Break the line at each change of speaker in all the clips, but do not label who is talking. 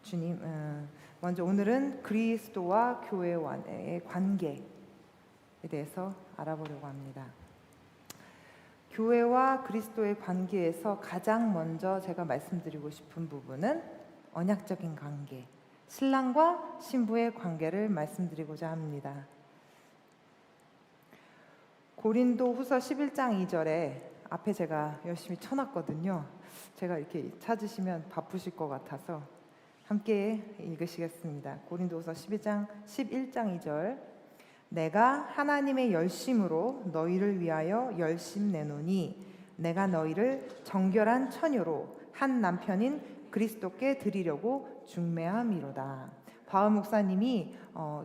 주님, 먼저 오늘은 그리스도와 교회와의 관계에 대해서 알아보려고 합니다. 교회와 그리스도의 관계에서 가장 먼저 제가 말씀드리고 싶은 부분은 언약적인 관계, 신랑과 신부의 관계를 말씀드리고자 합니다. 고린도 후서 11장 2절에 앞에 제가 열심히 쳐놨거든요. 제가 이렇게 찾으시면 바쁘실 것 같아서 함께 읽으시겠습니다. 고린도후서 11장 2절, 내가 하나님의 열심으로 너희를 위하여 열심 내노니 내가 너희를 정결한 처녀로 한 남편인 그리스도께 드리려고 중매함이로다. 바울 목사님이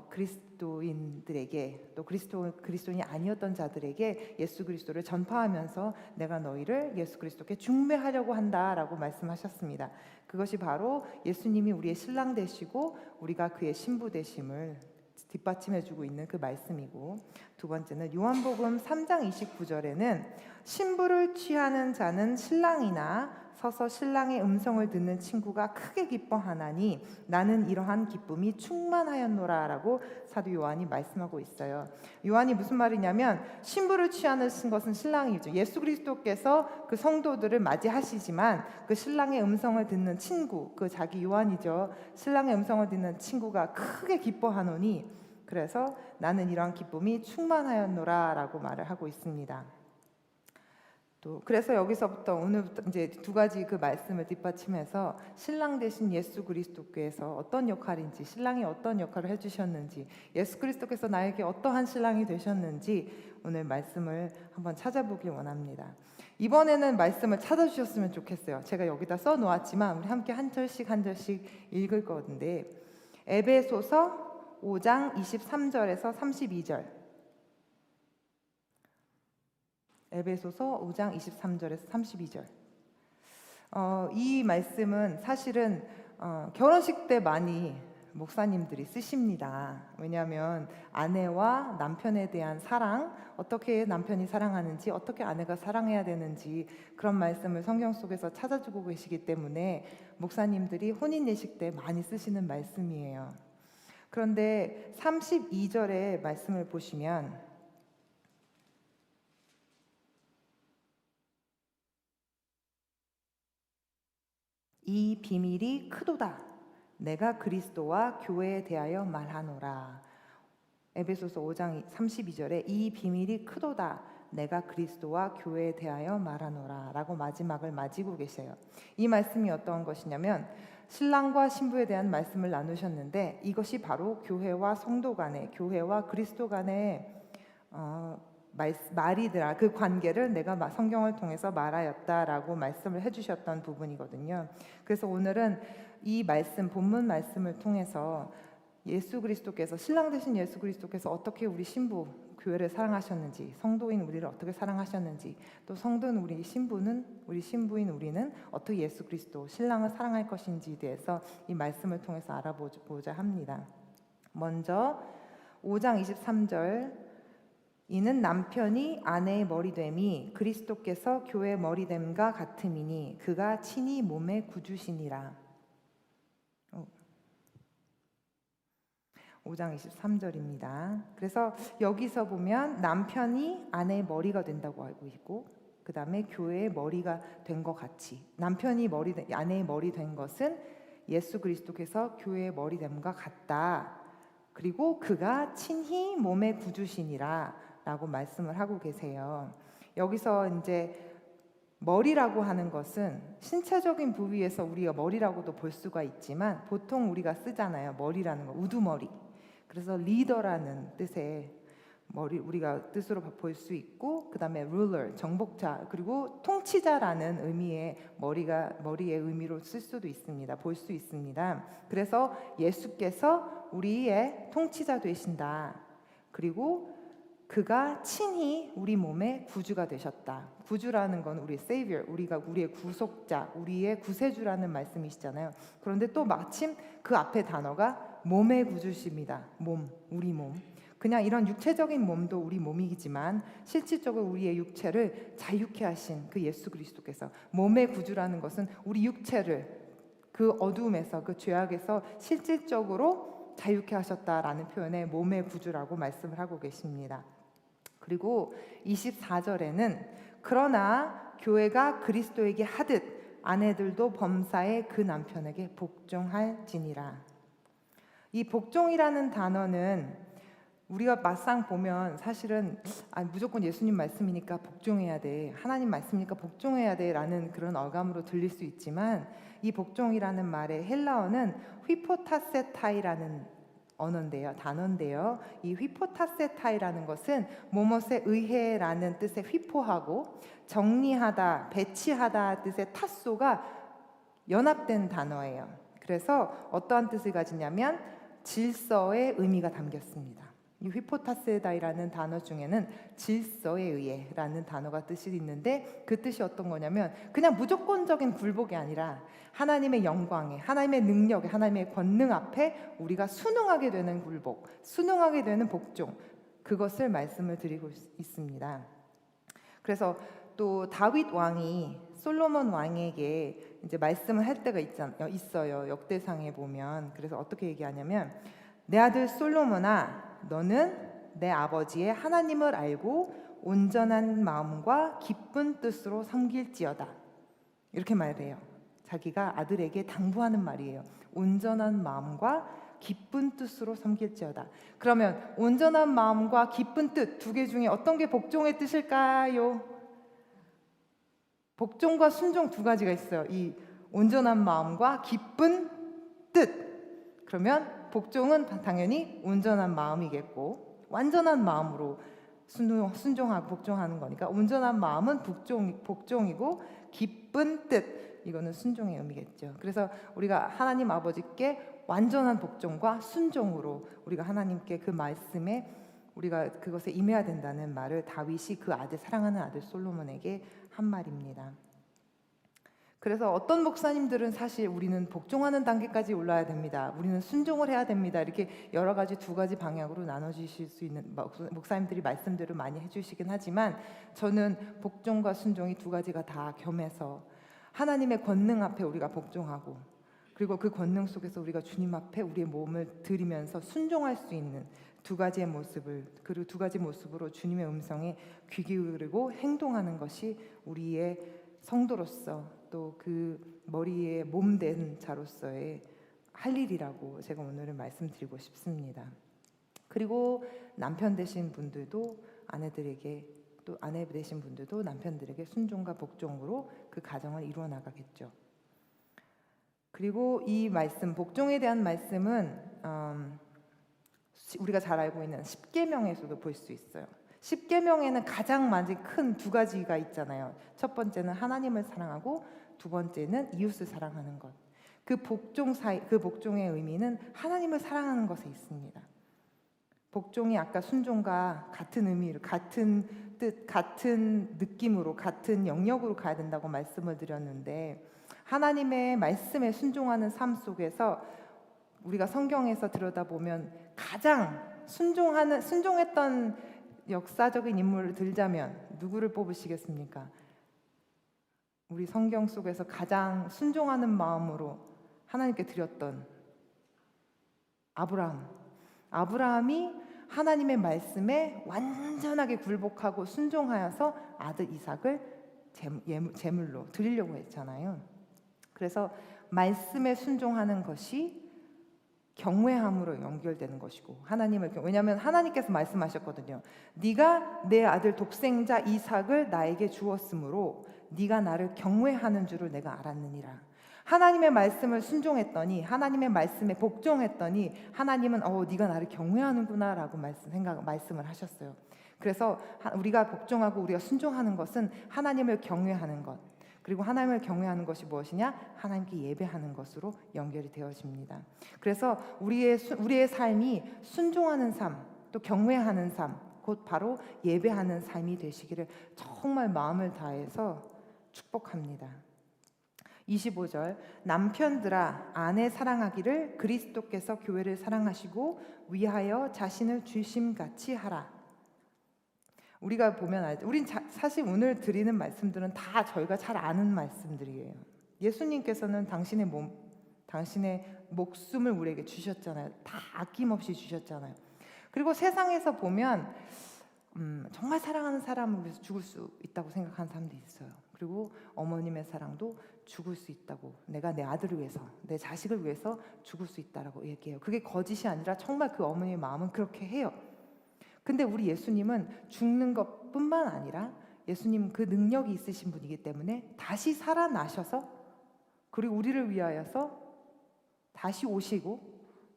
그리스도인들에게 또 그리스도인이 아니었던 자들에게 예수 그리스도를 전파하면서 내가 너희를 예수 그리스도께 중매하려고 한다라고 말씀하셨습니다. 그것이 바로 예수님이 우리의 신랑 되시고 우리가 그의 신부 되심을 뒷받침해주고 있는 그 말씀이고, 두 번째는 요한복음 3장 29절에는 신부를 취하는 자는 신랑이나 서서 신랑의 음성을 듣는 친구가 크게 기뻐하나니 나는 이러한 기쁨이 충만하였노라 라고 사도 요한이 말씀하고 있어요. 요한이 무슨 말이냐면, 신부를 취하는 것은 신랑이죠. 예수 그리스도께서 그 성도들을 맞이하시지만 그 신랑의 음성을 듣는 친구, 그 자기 요한이죠. 신랑의 음성을 듣는 친구가 크게 기뻐하노니, 그래서 나는 이러한 기쁨이 충만하였노라 라고 말을 하고 있습니다. 또 그래서 여기서부터 오늘부터 이제 두 가지 그 말씀을 뒷받침해서 신랑 되신 예수 그리스도께서 어떤 역할인지, 신랑이 어떤 역할을 해주셨는지, 예수 그리스도께서 나에게 어떠한 신랑이 되셨는지 오늘 말씀을 한번 찾아보길 원합니다. 이번에는 말씀을 찾아주셨으면 좋겠어요. 제가 여기다 써놓았지만 우리 함께 한 절씩 읽을 건데, 에베소서 5장 23절에서 32절, 에베소서 5장 23절에서 32절. 이 말씀은 사실은 결혼식 때 많이 목사님들이 쓰십니다. 왜냐하면 아내와 남편에 대한 사랑, 어떻게 남편이 사랑하는지, 어떻게 아내가 사랑해야 되는지 그런 말씀을 성경 속에서 찾아주고 계시기 때문에 목사님들이 혼인 예식 때 많이 쓰시는 말씀이에요. 그런데 32절의 말씀을 보시면, 이 비밀이 크도다. 내가 그리스도와 교회에 대하여 말하노라. 에베소서 5장 32절에 이 비밀이 크도다. 내가 그리스도와 교회에 대하여 말하노라 라고 마지막을 맞이고 계세요. 이 말씀이 어떤 것이냐면, 신랑과 신부에 대한 말씀을 나누셨는데 이것이 바로 교회와 성도 간의, 교회와 그리스도 간의 말이더라. 그 관계를 내가 성경을 통해서 말하였다라고 말씀을 해주셨던 부분이거든요. 그래서 오늘은 이 말씀, 본문 말씀을 통해서 예수 그리스도께서, 신랑 되신 예수 그리스도께서 어떻게 우리 신부 교회를 사랑하셨는지, 성도인 우리를 어떻게 사랑하셨는지, 또 성도인 우리 신부인 우리는 어떻게 예수 그리스도 신랑을 사랑할 것인지에 대해서 이 말씀을 통해서 알아보자 합니다. 먼저 5장 23절, 이는 남편이 아내의 머리됨이 그리스도께서 교회의 머리됨과 같음이니 그가 친히 몸의 구주시니라. 5장 23절입니다. 그래서 여기서 보면 남편이 아내의 머리가 된다고 알고 있고, 그 다음에 교회의 머리가 된 것 같이, 남편이 아내의 머리 된 것은 예수 그리스도께서 교회의 머리됨과 같다. 그리고 그가 친히 몸의 구주시니라 라고 말씀을 하고 계세요. 여기서 이제 머리라고 하는 것은 신체적인 부위에서 우리가 머리라고도 볼 수가 있지만 보통 우리가 쓰잖아요. 머리라는 거, 우두머리. 그래서 리더라는 뜻의 머리, 우리가 뜻으로 볼 수 있고, 그 다음에 ruler, 정복자, 그리고 통치자라는 의미의 머리의 의미로 쓸 수도 있습니다. 볼 수 있습니다. 그래서 예수께서 우리의 통치자 되신다. 그리고 그가 친히 우리 몸의 구주가 되셨다. 구주라는 건 우리 Savior, 우리의 구속자, 우리의 구세주라는 말씀이시잖아요. 그런데 또 마침 그 앞에 단어가 몸의 구주십니다. 우리 몸. 그냥 이런 육체적인 몸도 우리 몸이지만 실질적으로 우리의 육체를 자유케 하신 그 예수 그리스도께서, 몸의 구주라는 것은 우리 육체를 그 어둠에서, 그 죄악에서 실질적으로 자유케 하셨다라는 표현에 몸의 구주라고 말씀을 하고 계십니다. 그리고 24절에는 그러나 교회가 그리스도에게 하듯 아내들도 범사에 그 남편에게 복종할지니라. 이 복종이라는 단어는 우리가 막상 보면 사실은 무조건 예수님 말씀이니까 복종해야 돼, 하나님 말씀이니까 복종해야 돼 라는 그런 어감으로 들릴 수 있지만, 이 복종이라는 말의 헬라어는 휘포타세타이라는 단어인데요. 이 휘포타세타이라는 것은 뭐뭇에 의해라는 뜻의 휘포하고 정리하다, 배치하다 뜻의 타소가 연합된 단어예요. 그래서 어떠한 뜻을 가지냐면 질서의 의미가 담겼습니다. 이 휘포타세다이라는 단어 중에는 질서에 의해라는 단어가 뜻이 있는데, 그 뜻이 어떤 거냐면 그냥 무조건적인 굴복이 아니라 하나님의 영광에, 하나님의 능력에, 하나님의 권능 앞에 우리가 순응하게 되는 굴복, 순응하게 되는 복종, 그것을 말씀을 드리고 있습니다. 그래서 또 다윗 왕이 솔로몬 왕에게 이제 말씀을 할 때가 있어요. 역대상에 보면. 그래서 어떻게 얘기하냐면, 내 아들 솔로몬아, 너는 내 아버지의 하나님을 알고 온전한 마음과 기쁜 뜻으로 섬길지어다. 이렇게 말해요. 자기가 아들에게 당부하는 말이에요. 온전한 마음과 기쁜 뜻으로 섬길지어다. 그러면 온전한 마음과 기쁜 뜻, 두 개 중에 어떤 게 복종의 뜻일까요? 복종과 순종 두 가지가 있어요. 이 온전한 마음과 기쁜 뜻. 그러면 복종은 당연히 온전한 마음이겠고, 완전한 마음으로 순종하고 복종하는 거니까 온전한 마음은 복종이고, 기쁜 뜻, 이거는 순종의 의미겠죠. 그래서 우리가 하나님 아버지께 완전한 복종과 순종으로 우리가 하나님께 그 말씀에 우리가 그것에 임해야 된다는 말을 다윗이 그 아들, 사랑하는 아들 솔로몬에게 한 말입니다. 그래서 어떤 목사님들은 사실 우리는 복종하는 단계까지 올라야 됩니다, 우리는 순종을 해야 됩니다, 이렇게 여러 가지 두 가지 방향으로 나눠주실 수 있는 목사님들이 말씀들을 많이 해주시긴 하지만, 저는 복종과 순종이 두 가지가 다 겸해서 하나님의 권능 앞에 우리가 복종하고, 그리고 그 권능 속에서 우리가 주님 앞에 우리의 몸을 드리면서 순종할 수 있는 두 가지의 모습을, 그리고 두 가지 모습으로 주님의 음성에 귀 기울이고 행동하는 것이 우리의 성도로서, 또 그 머리에 몸된 자로서의 할 일이라고 제가 오늘은 말씀드리고 싶습니다. 그리고 남편 되신 분들도 아내들에게, 또 아내 되신 분들도 남편들에게 순종과 복종으로 그 가정을 이루어 나가겠죠. 그리고 이 말씀, 복종에 대한 말씀은 우리가 잘 알고 있는 십계명에서도 볼 수 있어요. 십계명에는 가장 많이 큰 두 가지가 있잖아요. 첫 번째는 하나님을 사랑하고, 두 번째는 이웃을 사랑하는 것. 그 복종의 의미는 하나님을 사랑하는 것에 있습니다. 복종이 아까 순종과 같은 의미로, 같은 뜻, 같은 느낌으로, 같은 영역으로 가야 된다고 말씀을 드렸는데, 하나님의 말씀에 순종하는 삶 속에서 우리가 성경에서 들여다보면 가장 순종했던 역사적인 인물을 들자면 누구를 뽑으시겠습니까? 우리 성경 속에서 가장 순종하는 마음으로 하나님께 드렸던 아브라함이 하나님의 말씀에 완전하게 굴복하고 순종하여서 아들 이삭을 제물로 드리려고 했잖아요. 그래서 말씀에 순종하는 것이 경외함으로 연결되는 것이고, 왜냐하면 하나님께서 말씀하셨거든요. 네가 내 아들 독생자 이삭을 나에게 주었으므로 네가 나를 경외하는 줄을 내가 알았느니라. 하나님의 말씀을 순종했더니, 하나님의 말씀에 복종했더니 하나님은 네가 나를 경외하는구나 라고 말씀을 하셨어요. 그래서 우리가 복종하고 우리가 순종하는 것은 하나님을 경외하는 것, 그리고 하나님을 경외하는 것이 무엇이냐? 하나님께 예배하는 것으로 연결이 되어집니다. 그래서 우리의 삶이 순종하는 삶, 또 경외하는 삶, 곧 바로 예배하는 삶이 되시기를 정말 마음을 다해서 축복합니다. 25절, 남편들아 아내 사랑하기를 그리스도께서 교회를 사랑하시고 위하여 자신을 주심같이 하라. 우리가 보면 알죠. 사실 오늘 드리는 말씀들은 다 저희가 잘 아는 말씀들이에요. 예수님께서는 당신의 몸, 당신의 목숨을 우리에게 주셨잖아요. 다 아낌없이 주셨잖아요. 그리고 세상에서 보면 정말 사랑하는 사람을 위해서 죽을 수 있다고 생각하는 사람도 있어요. 그리고 어머님의 사랑도 죽을 수 있다고, 내가 내 아들을 위해서, 내 자식을 위해서 죽을 수 있다라고 얘기해요. 그게 거짓이 아니라 정말 그 어머니의 마음은 그렇게 해요. 근데 우리 예수님은 죽는 것뿐만 아니라 예수님 그 능력이 있으신 분이기 때문에 다시 살아나셔서, 그리고 우리를 위하여서 다시 오시고,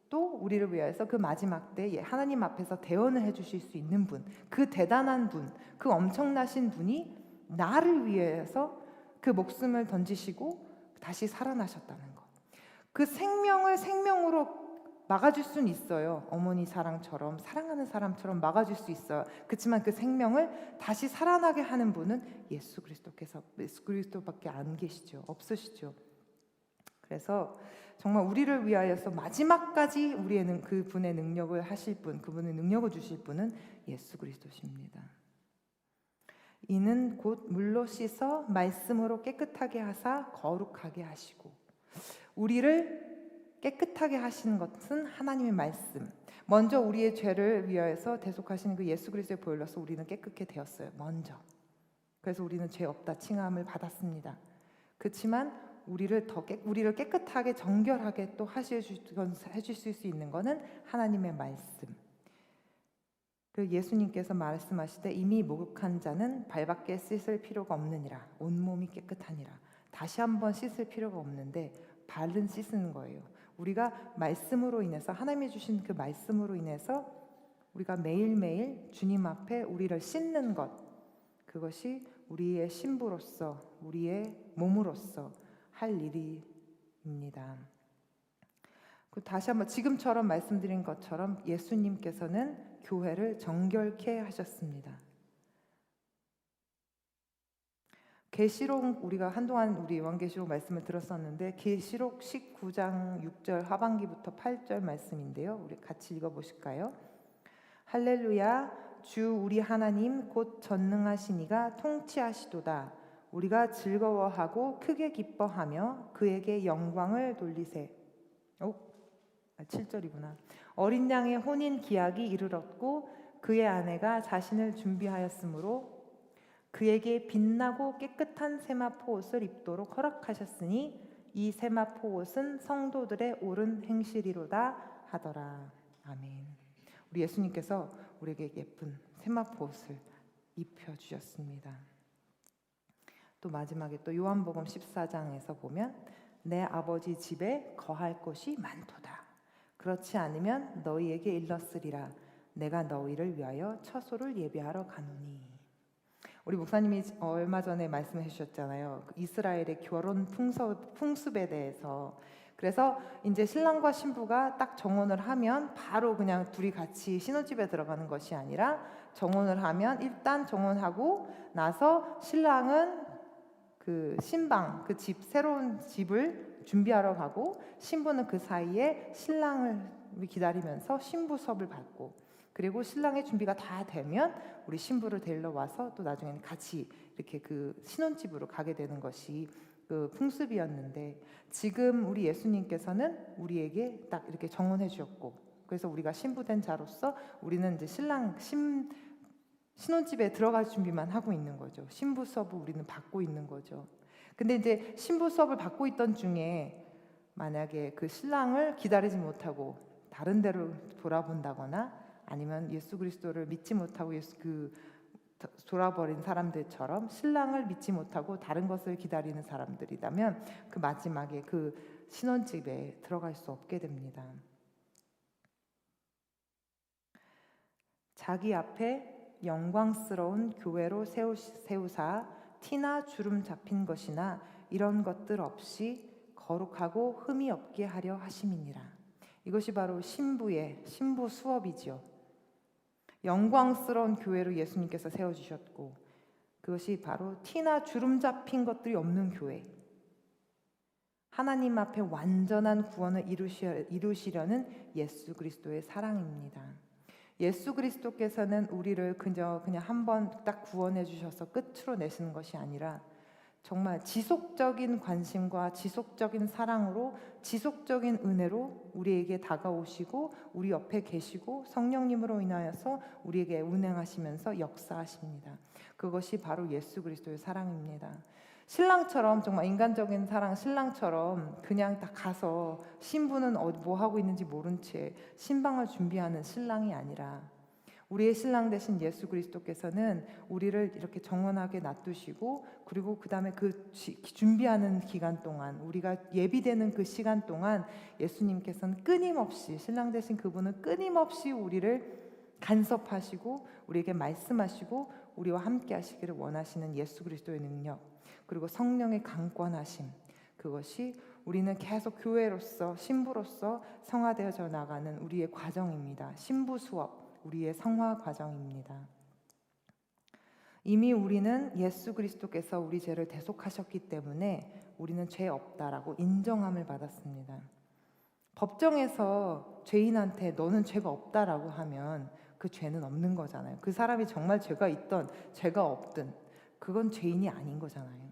또 우리를 위하여서 그 마지막 때에 하나님 앞에서 대언을 해주실 수 있는 분, 그 대단한 분, 그 엄청나신 분이 나를 위해서 그 목숨을 던지시고 다시 살아나셨다는 것. 그 생명을 생명으로 막아줄 수는 있어요. 어머니 사랑처럼, 사랑하는 사람처럼 막아줄 수 있어요. 그렇지만 그 생명을 다시 살아나게 하는 분은 예수 그리스도밖에 안 계시죠. 없으시죠. 그래서 정말 우리를 위하여서 마지막까지 우리의 그분의 능력을 하실 분, 그분의 능력을 주실 분은 예수 그리스도십니다. 이는 곧 물로 씻어 말씀으로 깨끗하게 하사 거룩하게 하시고, 우리를 깨끗하게 하시는 것은 하나님의 말씀. 먼저 우리의 죄를 위하여서 대속하시는 그 예수 그리스도의 보혈로서 우리는 깨끗게 되었어요. 먼저. 그래서 우리는 죄 없다 칭함을 받았습니다. 그렇지만 우리를 깨끗하게 정결하게 또 해주실 수 있는 것은 하나님의 말씀. 그 예수님께서 말씀하실 때 이미 목욕한 자는 발밖에 씻을 필요가 없느니라. 온몸이 깨끗하니라. 다시 한번 씻을 필요가 없는데 발은 씻는 거예요. 우리가 말씀으로 인해서, 하나님이 주신 그 말씀으로 인해서 우리가 매일매일 주님 앞에 우리를 씻는 것, 그것이 우리의 신부로서, 우리의 몸으로서 할 일입니다. 다시 한번 지금처럼 말씀드린 것처럼 예수님께서는 교회를 정결케 하셨습니다. 계시록, 우리가 한동안 우리 요한계시록 말씀을 들었었는데 계시록 19장 6절 하반기부터 8절 말씀인데요. 우리 같이 읽어보실까요? 할렐루야, 주 우리 하나님 곧 전능하신 이가 통치하시도다. 우리가 즐거워하고 크게 기뻐하며 그에게 영광을 돌리세. 7절이구나. 어린 양의 혼인 기약이 이르렀고 그의 아내가 자신을 준비하였으므로 그에게 빛나고 깨끗한 세마포 옷을 입도록 허락하셨으니 이 세마포 옷은 성도들의 옳은 행실이로다 하더라. 아멘. 우리 예수님께서 우리에게 예쁜 세마포 옷을 입혀주셨습니다. 또 마지막에 또 요한복음 14장에서 보면 내 아버지 집에 거할 곳이 많도다. 그렇지 않으면 너희에게 일렀으리라. 내가 너희를 위하여 처소를 예비하러 가노니. 우리 목사님이 얼마 전에 말씀해 주셨잖아요. 이스라엘의 결혼 풍습에 대해서. 그래서 이제 신랑과 신부가 딱 정혼을 하면 바로 그냥 둘이 같이 신혼집에 들어가는 것이 아니라, 정혼을 하면 일단 정혼하고 나서 신랑은 그 신방, 그 집, 새로운 집을 준비하러 가고, 신부는 그 사이에 신랑을 기다리면서 신부 수업을 받고, 그리고 신랑의 준비가 다 되면 우리 신부를 데리러 와서 또 나중에는 같이 이렇게 그 신혼집으로 가게 되는 것이 그 풍습이었는데, 지금 우리 예수님께서는 우리에게 딱 이렇게 정혼해 주셨고, 그래서 우리가 신부된 자로서 우리는 이제 신혼집에 들어갈 준비만 하고 있는 거죠. 신부 수업을 우리는 받고 있는 거죠. 근데 이제 신부 수업을 받고 있던 중에 만약에 그 신랑을 기다리지 못하고 다른 데로 돌아본다거나, 아니면 예수 그리스도를 믿지 못하고 돌아버린 사람들처럼 신랑을 믿지 못하고 다른 것을 기다리는 사람들이라면 그 마지막에 그 신혼집에 들어갈 수 없게 됩니다. 자기 앞에 영광스러운 교회로 세우사 티나 주름 잡힌 것이나 이런 것들 없이 거룩하고 흠이 없게 하려 하심이니라. 이것이 바로 신부 수업이지요. 영광스러운 교회로 예수님께서 세워주셨고, 그것이 바로 티나 주름 잡힌 것들이 없는 교회, 하나님 앞에 완전한 구원을 이루시려는 예수 그리스도의 사랑입니다. 예수 그리스도께서는 우리를 그냥 한 번 딱 구원해 주셔서 끝으로 내시는 것이 아니라 정말 지속적인 관심과 지속적인 사랑으로 지속적인 은혜로 우리에게 다가오시고 우리 옆에 계시고 성령님으로 인하여서 우리에게 운행하시면서 역사하십니다. 그것이 바로 예수 그리스도의 사랑입니다. 신랑처럼 정말 인간적인 사랑 신랑처럼 그냥 딱 가서 신부는 뭐 하고 있는지 모른 채 신방을 준비하는 신랑이 아니라 우리의 신랑 되신 예수 그리스도께서는 우리를 이렇게 정원하게 놔두시고 그리고 그 다음에 그 준비하는 기간 동안 우리가 예비되는 그 시간 동안 예수님께서는 끊임없이 신랑 되신 그분은 끊임없이 우리를 간섭하시고 우리에게 말씀하시고 우리와 함께 하시기를 원하시는 예수 그리스도의 능력 그리고 성령의 강권하심 그것이 우리는 계속 교회로서 신부로서 성화되어져 나가는 우리의 과정입니다. 신부 수업 우리의 성화 과정입니다. 이미 우리는 예수 그리스도께서 우리 죄를 대속하셨기 때문에 우리는 죄 없다라고 인정함을 받았습니다. 법정에서 죄인한테 너는 죄가 없다라고 하면 그 죄는 없는 거잖아요. 그 사람이 정말 죄가 있든 죄가 없든 그건 죄인이 아닌 거잖아요.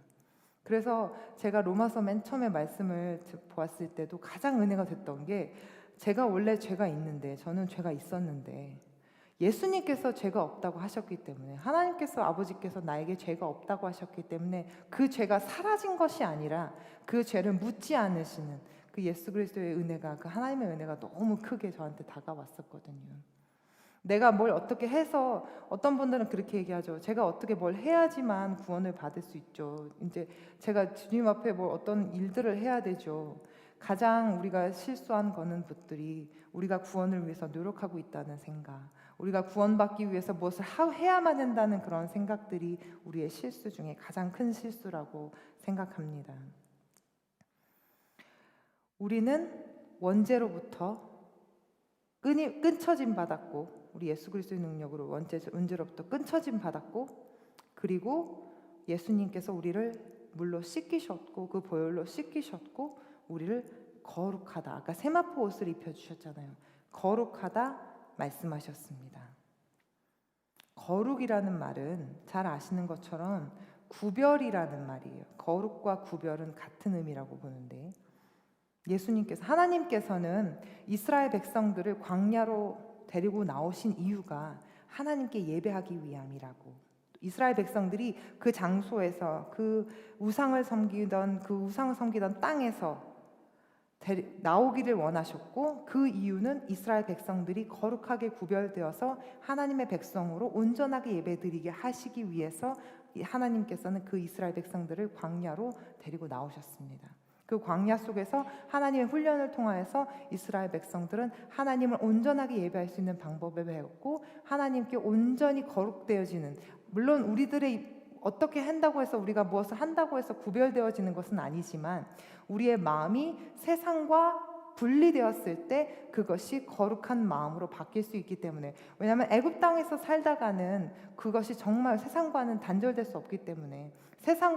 그래서 제가 로마서 맨 처음에 말씀을 보았을 때도 가장 은혜가 됐던 게 제가 원래 죄가 있는데 저는 죄가 있었는데 예수님께서 죄가 없다고 하셨기 때문에 하나님께서 아버지께서 나에게 죄가 없다고 하셨기 때문에 그 죄가 사라진 것이 아니라 그 죄를 묻지 않으시는 그 예수 그리스도의 은혜가 그 하나님의 은혜가 너무 크게 저한테 다가왔었거든요. 내가 뭘 어떻게 해서 어떤 분들은 그렇게 얘기하죠. 제가 어떻게 뭘 해야지만 구원을 받을 수 있죠. 이제 제가 주님 앞에 뭘 어떤 일들을 해야 되죠. 가장 우리가 실수한 거는 것들이 우리가 구원을 위해서 노력하고 있다는 생각, 우리가 구원받기 위해서 무엇을 해야만 한다는 그런 생각들이 우리의 실수 중에 가장 큰 실수라고 생각합니다. 우리는 원죄로부터 끊쳐짐 받았고 우리 예수 그리스도의 능력으로 원죄로부터 끊쳐짐 받았고 그리고 예수님께서 우리를 물로 씻기셨고 그 보혈로 씻기셨고 우리를 거룩하다 아까 세마포 옷을 입혀주셨잖아요. 거룩하다 말씀하셨습니다. 거룩이라는 말은 잘 아시는 것처럼 구별이라는 말이에요. 거룩과 구별은 같은 의미라고 보는데 예수님께서 하나님께서는 이스라엘 백성들을 광야로 데리고 나오신 이유가 하나님께 예배하기 위함이라고 이스라엘 백성들이 그 장소에서 그 우상을 섬기던 땅에서 나오기를 원하셨고 그 이유는 이스라엘 백성들이 거룩하게 구별되어서 하나님의 백성으로 온전하게 예배드리게 하시기 위해서 하나님께서는 그 이스라엘 백성들을 광야로 데리고 나오셨습니다. 그 광야 속에서 하나님의 훈련을 통하여서 이스라엘 백성들은 하나님을 온전하게 예배할 수 있는 방법을 배웠고 하나님께 온전히 거룩되어지는 물론 우리들의 어떻게 한다고 해서 우리가 무엇을 한다고 해서 구별되어지는 것은 아니지만 우리의 마음이 세상과 분리되었을 때 그것이 거룩한 마음으로 바뀔 수 있기 때문에 왜냐하면 애굽 땅에서 살다가는 그것이 정말 세상과는 단절될 수 없기 때문에 세상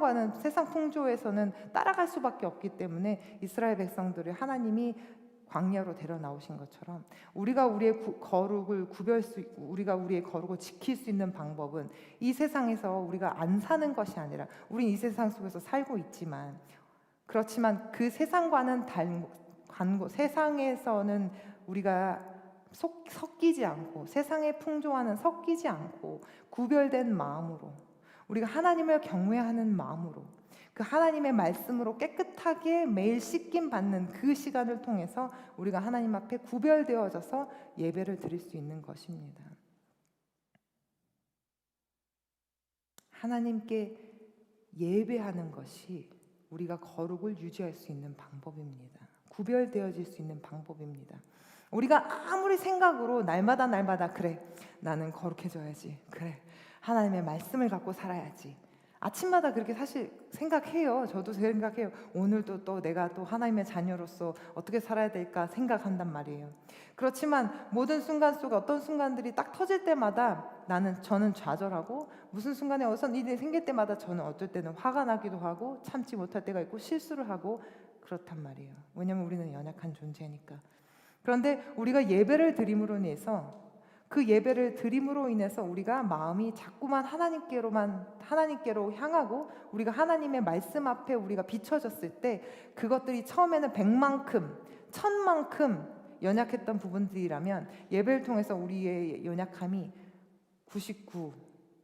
풍조에서는 따라갈 수밖에 없기 때문에 이스라엘 백성들을 하나님이 광야로 데려 나오신 것처럼 우리가 우리의 거룩을 우리가 우리의 거룩을 지킬 수 있는 방법은 이 세상에서 우리가 안 사는 것이 아니라 우린 이 세상 속에서 살고 있지만 그렇지만 그 세상과는 세상에서는 우리가 섞이지 않고 세상의 풍조와는 섞이지 않고 구별된 마음으로 우리가 하나님을 경외하는 마음으로 그 하나님의 말씀으로 깨끗하게 매일 씻김 받는 그 시간을 통해서 우리가 하나님 앞에 구별되어져서 예배를 드릴 수 있는 것입니다. 하나님께 예배하는 것이 우리가 거룩을 유지할 수 있는 방법입니다. 구별되어질 수 있는 방법입니다. 우리가 아무리 생각으로 날마다 그래 나는 거룩해져야지 그래 하나님의 말씀을 갖고 살아야지 아침마다 그렇게 사실 생각해요. 저도 생각해요. 오늘도 또 내가 또 하나님의 자녀로서 어떻게 살아야 될까 생각한단 말이에요. 그렇지만 모든 순간 속에 어떤 순간들이 딱 터질 때마다 저는 좌절하고 무슨 순간에 어떤 일이 생길 때마다 저는 어떨 때는 화가 나기도 하고 참지 못할 때가 있고 실수를 하고 그렇단 말이에요. 왜냐하면 우리는 연약한 존재니까. 그런데 우리가 예배를 드림으로 인해서 그 예배를 드림으로 인해서 우리가 마음이 자꾸만 하나님께로 향하고 우리가 하나님의 말씀 앞에 우리가 비춰졌을 때 그것들이 처음에는 100만큼, 1000만큼 연약했던 부분들이라면 예배를 통해서 우리의 연약함이 99,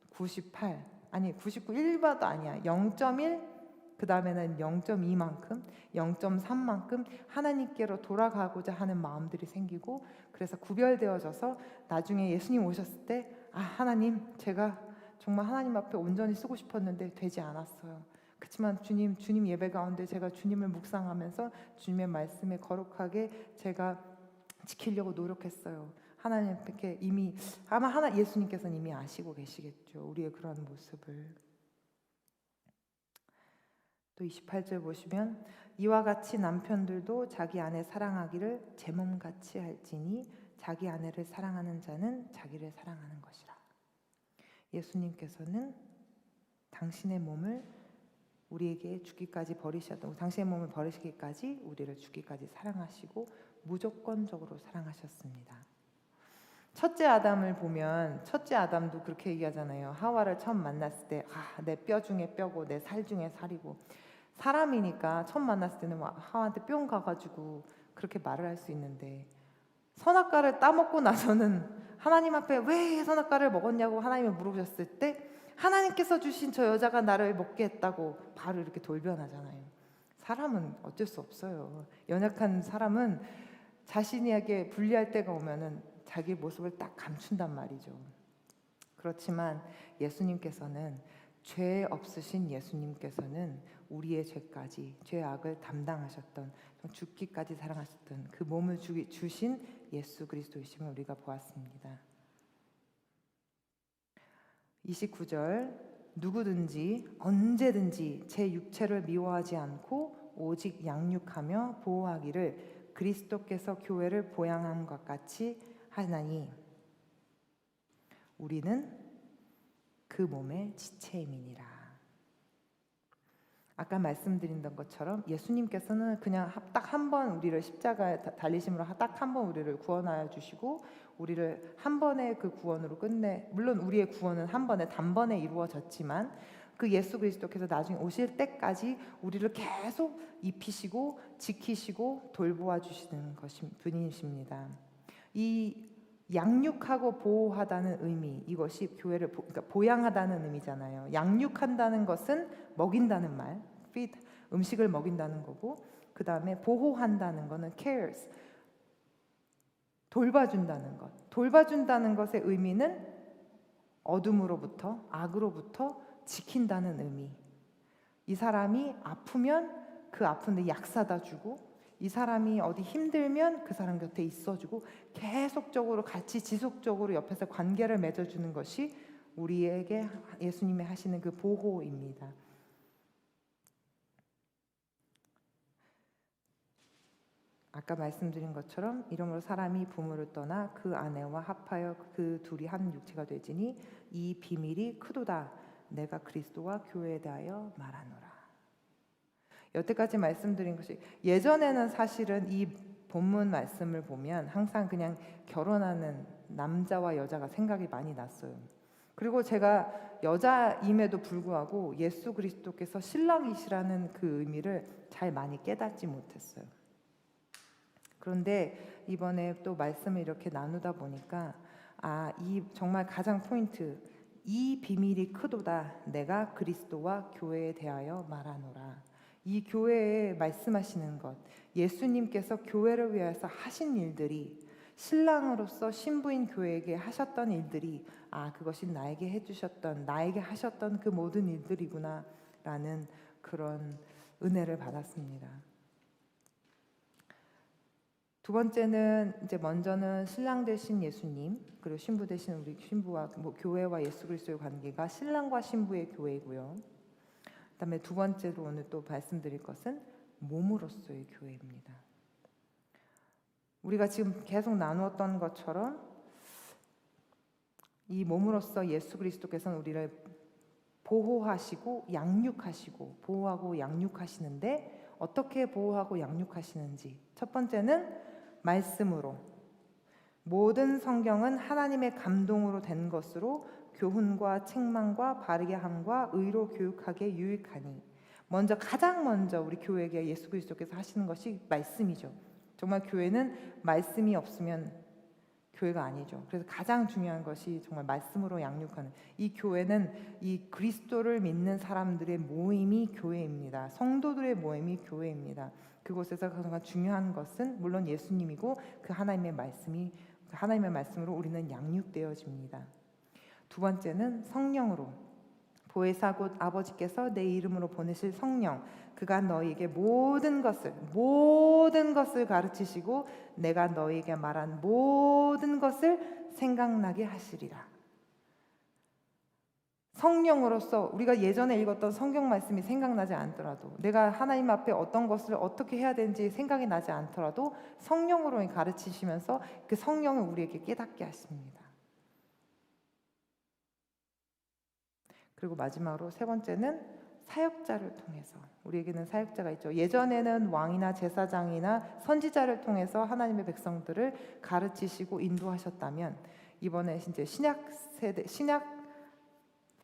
98, 아니 99, 1봐도 아니야. 0.1, 그 다음에는 0.2만큼, 0.3만큼 하나님께로 돌아가고자 하는 마음들이 생기고, 그래서 구별되어져서 나중에 예수님 오셨을 때 하나님, 제가 정말 하나님 앞에 온전히 쓰고 싶었는데 되지 않았어요. 그렇지만 주님 예배 가운데 제가 주님을 묵상하면서 주님의 말씀에 거룩하게 제가 지키려고 노력했어요. 하나님께 이미 예수님께서는 이미 아시고 계시겠죠. 우리의 그런 모습을. 또 28절 보시면 이와 같이 남편들도 자기 아내 사랑하기를 제 몸같이 할지니 자기 아내를 사랑하는 자는 자기를 사랑하는 것이라. 예수님께서는 당신의 몸을 우리에게 주기까지 버리셨던, 당신의 몸을 버리시기까지 우리를 주기까지 사랑하시고 무조건적으로 사랑하셨습니다. 첫째 아담을 보면 첫째 아담도 그렇게 얘기하잖아요. 하와를 처음 만났을 때 내 뼈 중에 뼈고 내 살 중에 살이고, 사람이니까 처음 만났을 때는 하와한테 뿅 가가지고 그렇게 말을 할 수 있는데, 선악과를 따먹고 나서는 하나님 앞에 왜 선악과를 먹었냐고 하나님이 물어보셨을 때 하나님께서 주신 저 여자가 나를 먹게 했다고 바로 이렇게 돌변하잖아요. 사람은 어쩔 수 없어요. 연약한 사람은 자신에게 불리할 때가 오면은 자기 모습을 딱 감춘단 말이죠. 그렇지만 예수님께서는, 죄 없으신 예수님께서는 우리의 죄까지, 죄악을 담당하셨던, 죽기까지 사랑하셨던 그 몸을 주신 예수 그리스도이심을 우리가 보았습니다. 29절, 누구든지 언제든지 제 육체를 미워하지 않고 오직 양육하며 보호하기를 그리스도께서 교회를 보양한 것 같이 하나니 우리는 그 몸의 지체임이니라. 아까 말씀드린 것처럼 예수님께서는 그냥 딱 한 번 우리를 십자가에 달리심으로 딱 한 번 우리를 구원하여 주시고 우리를 한 번의 그 구원으로 물론 우리의 구원은 한 번에 단번에 이루어졌지만 그 예수 그리스도께서 나중에 오실 때까지 우리를 계속 입히시고 지키시고 돌보아 주시는 분이십니다. 이 양육하고 보호하다는 의미, 이것이 교회를 그러니까 보양하다는 의미잖아요. 양육한다는 것은 먹인다는 말, feed, 음식을 먹인다는 거고, 그 다음에 보호한다는 거는 cares, 돌봐준다는 것. 돌봐준다는 것의 의미는 어둠으로부터, 악으로부터 지킨다는 의미. 이 사람이 아프면 그 아픈데 약 사다 주고, 이 사람이 어디 힘들면 그 사람 곁에 있어주고, 계속적으로 같이 지속적으로 옆에서 관계를 맺어주는 것이 우리에게 예수님이 하시는 그 보호입니다. 아까 말씀드린 것처럼 이러므로 사람이 부모를 떠나 그 아내와 합하여 그 둘이 한 육체가 되지니 이 비밀이 크도다. 내가 그리스도와 교회에 대하여 말하노라. 여태까지 말씀드린 것이, 예전에는 사실은 이 본문 말씀을 보면 항상 그냥 결혼하는 남자와 여자가 생각이 많이 났어요. 그리고 제가 여자임에도 불구하고 예수 그리스도께서 신랑이시라는 그 의미를 잘 많이 깨닫지 못했어요. 그런데 이번에 또 말씀을 이렇게 나누다 보니까 이 정말 가장 포인트, 이 비밀이 크도다. 내가 그리스도와 교회에 대하여 말하노라. 이 교회에 말씀하시는 것, 예수님께서 교회를 위해서 하신 일들이, 신랑으로서 신부인 교회에게 하셨던 일들이 그것이 나에게 하셨던 그 모든 일들이구나 라는 그런 은혜를 받았습니다. 두 번째는 먼저는 신랑 되신 예수님, 그리고 신부 되신 우리 신부와 교회와 예수 그리스도의 관계가 신랑과 신부의 교회이고요. 그다음에 두 번째로 오늘 또 말씀드릴 것은 몸으로서의 교회입니다. 우리가 지금 계속 나누었던 것처럼 이 몸으로서 예수 그리스도께서는 우리를 보호하시고 양육하시고, 보호하고 양육하시는데 어떻게 보호하고 양육하시는지, 첫 번째는 말씀으로, 모든 성경은 하나님의 감동으로 된 것으로 교훈과 책망과 바르게 함과 의로 교육하기에 유익하니. 가장 먼저 우리 교회에게 예수 그리스도께서 하시는 것이 말씀이죠. 정말 교회는 말씀이 없으면 교회가 아니죠. 그래서 가장 중요한 것이 정말 말씀으로 양육하는, 이 교회는 이 그리스도를 믿는 사람들의 모임이 교회입니다. 성도들의 모임이 교회입니다. 그곳에서 가장 중요한 것은 물론 예수님이고 그 하나님의 말씀으로 우리는 양육되어집니다. 두 번째는 성령으로. 보혜사 곧 아버지께서 내 이름으로 보내실 성령, 그가 너희에게 모든 것을 가르치시고 내가 너희에게 말한 모든 것을 생각나게 하시리라. 성령으로서 우리가 예전에 읽었던 성경 말씀이 생각나지 않더라도, 내가 하나님 앞에 어떤 것을 어떻게 해야 되는지 생각이 나지 않더라도 성령으로 가르치시면서 그 성령을 우리에게 깨닫게 하십니다. 그리고 마지막으로 세 번째는 사역자를 통해서. 우리에게는 사역자가 있죠. 예전에는 왕이나 제사장이나 선지자를 통해서 하나님의 백성들을 가르치시고 인도하셨다면, 이번에 이제 신약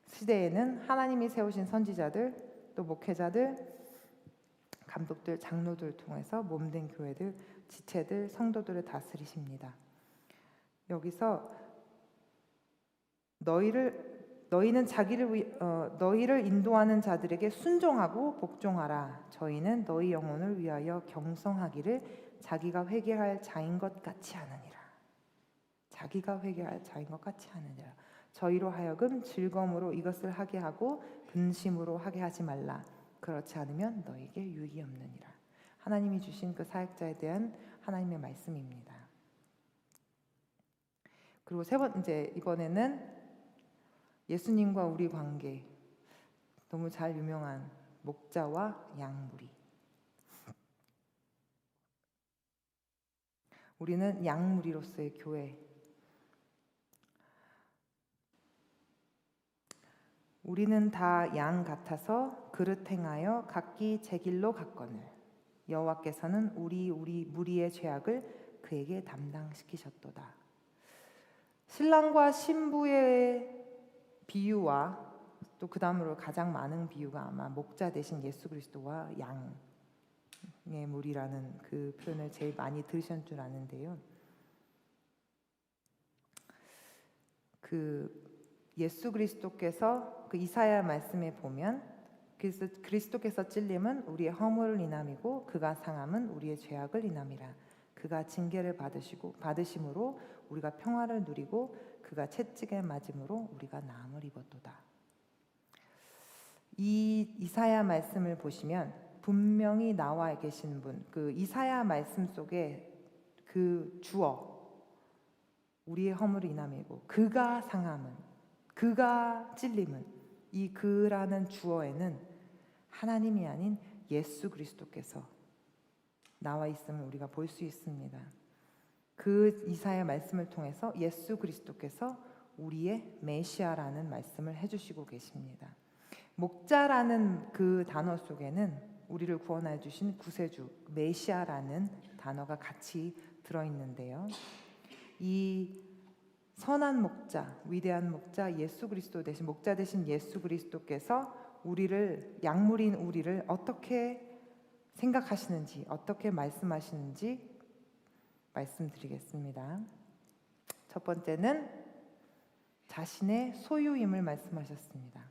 시대에는 하나님이 세우신 선지자들, 또 목회자들, 감독들, 장로들 통해서 몸된 교회들, 지체들, 성도들을 다스리십니다. 여기서 너희는 너희를 인도하는 자들에게 순종하고 복종하라. 저희는 너희 영혼을 위하여 경성하기를 자기가 회개할 자인 것 같이 하느니라. 자기가 회개할 자인 것 같이 하느니라. 저희로 하여금 즐거움으로 이것을 하게 하고 분심으로 하게 하지 말라. 그렇지 않으면 너에게 유익이 없느니라. 하나님이 주신 그 사역자에 대한 하나님의 말씀입니다. 그리고 이번에는 예수님과 우리 관계, 너무 잘 유명한 목자와 양무리. 우리는 양무리로서의 교회. 우리는 다 양 같아서 그릇 행하여 각기 제 길로 갔거늘 여호와께서는 우리 무리의 죄악을 그에게 담당시키셨도다. 신랑과 신부의 비유와 또 그 다음으로 가장 많은 비유가 아마 목자 대신 예수 그리스도와 양의 무리라는 그 표현을 제일 많이 들으신 줄 아는데요. 그 예수 그리스도께서 그 이사야 말씀에 보면 그리스도께서 찔림은 우리의 허물을 인함이고 그가 상함은 우리의 죄악을 인함이라. 그가 징계를 받으심으로 우리가 평화를 누리고 그가 채찍에 맞음으로 우리가 나음을 입었도다. 이 이사야 말씀을 보시면 분명히 나와 계신 분, 그 이사야 말씀 속에 그 주어, 우리의 허물이 인함이고 그가 상함은, 그가 찔림은, 이 그라는 주어에는 하나님이 아닌 예수 그리스도께서 나와 있음을 우리가 볼 수 있습니다. 그 이사야 말씀을 통해서 예수 그리스도께서 우리의 메시아라는 말씀을 해주시고 계십니다. 목자라는 그 단어 속에는 우리를 구원해 주신 구세주 메시아라는 단어가 같이 들어있는데요. 이 선한 목자, 위대한 목자 예수 그리스도 대신, 목자 대신 예수 그리스도께서 양무리인 우리를 어떻게 생각하시는지, 어떻게 말씀하시는지 말씀드리겠습니다. 첫 번째는 자신의 소유임을 말씀하셨습니다.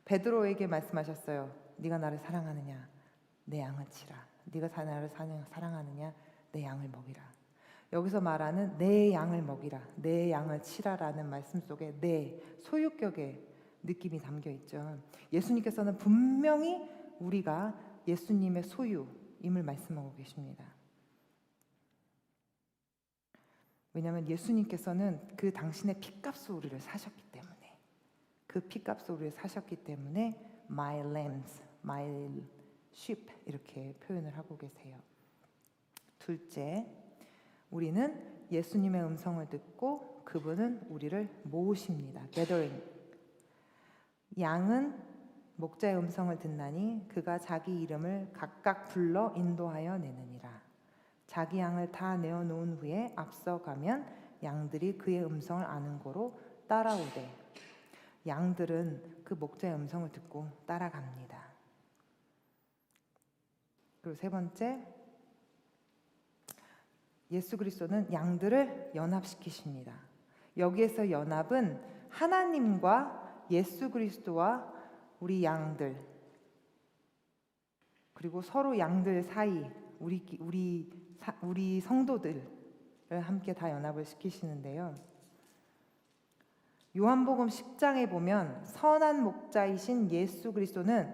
베드로에게 말씀하셨어요. 네가 나를 사랑하느냐? 내 양을 치라. 네가 나를 사랑하느냐? 내 양을 먹이라. 여기서 말하는 내 양을 먹이라, 내 양을 치라라는 말씀 속에 내 소유격의 느낌이 담겨 있죠. 예수님께서는 분명히 우리가 예수님의 소유임을 말씀하고 계십니다. 왜냐하면 예수님께서는 그 당신의 핏값으로 우리를 사셨기 때문에, 그 핏값으로 우리를 사셨기 때문에 my lambs, my sheep 이렇게 표현을 하고 계세요. 둘째, 우리는 예수님의 음성을 듣고 그분은 우리를 모으십니다. gathering. 양은 목자의 음성을 듣나니 그가 자기 이름을 각각 불러 인도하여 내느니라. 자기 양을 다 내어놓은 후에 앞서가면 양들이 그의 음성을 아는 고로 따라오되. 양들은 그 목자의 음성을 듣고 따라갑니다. 그리고 세 번째, 예수 그리스도는 양들을 연합시키십니다. 여기에서 연합은 하나님과 예수 그리스도와 우리 양들, 그리고 서로 양들 사이 우리 성도들을 함께 다 연합을 시키시는데요. 요한복음 10장에 보면 선한 목자이신 예수 그리스도는